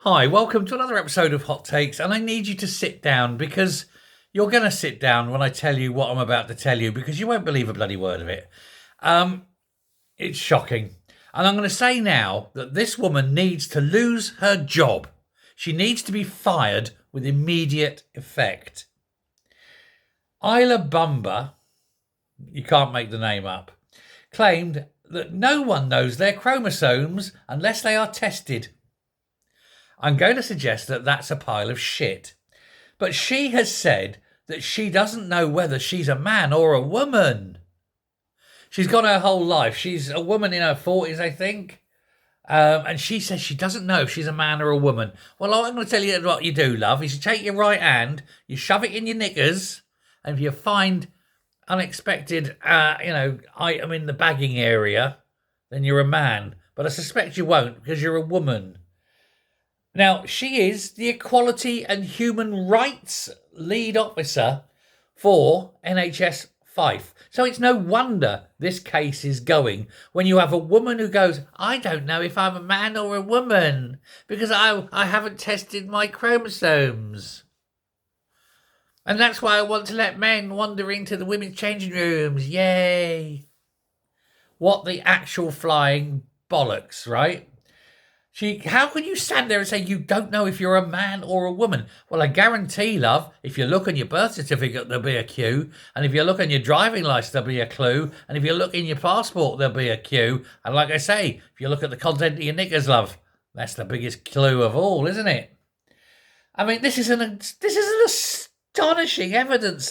Hi, welcome to another episode of Hot Takes, and I need you to sit down because you're going to sit down when I tell you what I'm about to tell you because you won't believe a bloody word of it. It's shocking. And I'm going to say now that this woman needs to lose her job. She needs to be fired with immediate effect. Isla Bumba, you can't make the name up, claimed that no one knows their chromosomes unless they are tested. I'm going to suggest that that's a pile of shit. But she has said that she doesn't know whether she's a man or a woman. She's gone her whole life. She's a woman in her 40s, I think. And she says she doesn't know if she's a man or a woman. Well, I'm going to tell you what you do, love, is you take your right hand, you shove it in your knickers, and if you find unexpected, item in the bagging area, then you're a man. But I suspect you won't because you're a woman. Now, she is the Equality and Human Rights Lead Officer for NHS Fife. So it's no wonder this case is going when you have a woman who goes, I don't know if I'm a man or a woman because I haven't tested my chromosomes. And that's why I want to let men wander into the women's changing rooms. Yay. What the actual flying bollocks, right? How can you stand there and say you don't know if you're a man or a woman? Well, I guarantee, love, if you look on your birth certificate, there'll be a Q. And if you look on your driving licence, there'll be a clue. And if you look in your passport, there'll be a Q. And like I say, if you look at the content of your knickers, love, that's the biggest clue of all, isn't it? I mean, this is an astonishing evidence.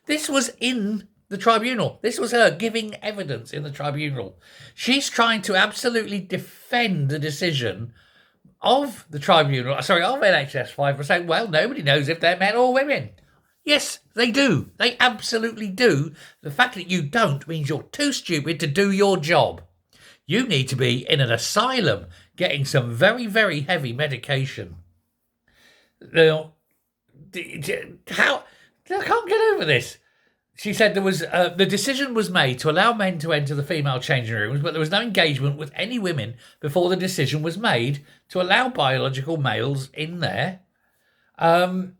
This was in the tribunal. This was her giving evidence in the tribunal. She's trying to absolutely defend the decision of the tribunal, of NHS 5 for saying, well, nobody knows if they're men or women. Yes, they do. They absolutely do. The fact that you don't means you're too stupid to do your job. You need to be in an asylum getting some very, very heavy medication. Now, I can't get over this. She said there was the decision was made to allow men to enter the female changing rooms, but there was no engagement with any women before the decision was made to allow biological males in there. And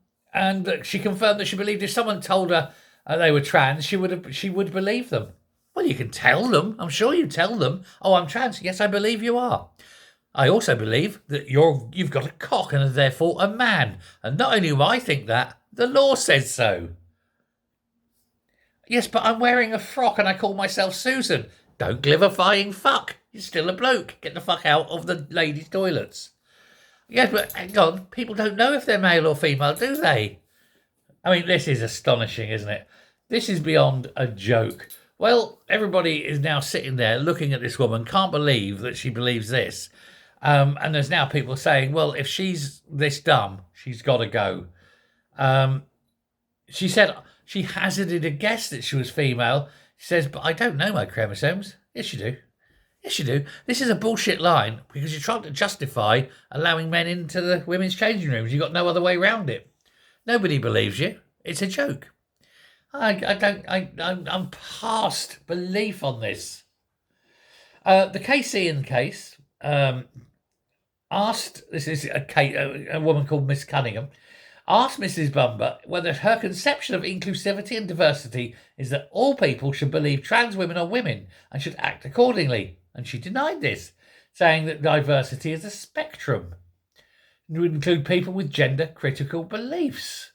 she confirmed that she believed if someone told her they were trans, she would believe them. Well, you can tell them. I'm sure you tell them. Oh, I'm trans. Yes, I believe you are. I also believe that you've got a cock and are therefore a man. And not only do I think that, the law says so. Yes, but I'm wearing a frock and I call myself Susan. Don't glivifying fuck. You're still a bloke. Get the fuck out of the ladies' toilets. Yes, but hang on. People don't know if they're male or female, do they? I mean, this is astonishing, isn't it? This is beyond a joke. Well, everybody is now sitting there looking at this woman, can't believe that she believes this. And there's now people saying, well, if she's this dumb, she's got to go. She said she hazarded a guess that she was female. She says, but I don't know my chromosomes. Yes, you do. Yes, you do. This is a bullshit line because you're trying to justify allowing men into the women's changing rooms. You've got no other way around it. Nobody believes you. It's a joke. I'm past belief on this. The Case Ian case asked, this is a woman called Miss Cunningham, asked Mrs. Bumba whether her conception of inclusivity and diversity is that all people should believe trans women are women and should act accordingly. And she denied this, saying that diversity is a spectrum. It would include people with gender-critical beliefs.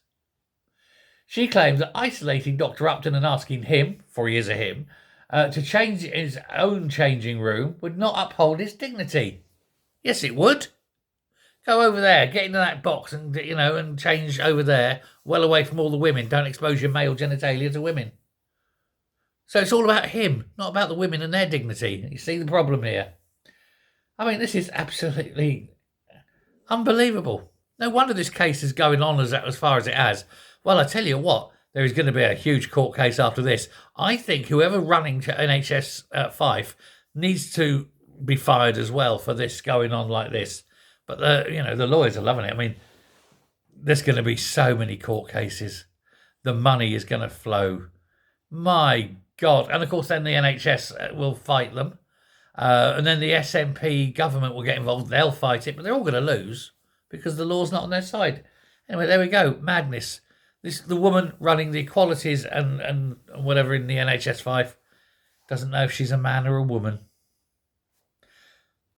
She claimed that isolating Dr. Upton and asking him, for he is a him, to change his own changing room would not uphold his dignity. Yes, it would. Go over there, get into that box and change over there, well away from all the women. Don't expose your male genitalia to women. So it's all about him, not about the women and their dignity. You see the problem here? I mean, this is absolutely unbelievable. No wonder this case is going on as far as it has. Well, I tell you what, there is going to be a huge court case after this. I think whoever running to NHS Fife needs to be fired as well for this going on like this. But the lawyers are loving it. I mean, there's going to be so many court cases. The money is going to flow. My God. And of course, then the NHS will fight them. And then the SNP government will get involved. They'll fight it, but they're all going to lose. because the law's not on their side. Anyway, there we go. Madness. The woman running the equalities and whatever in the NHS 5 doesn't know if she's a man or a woman.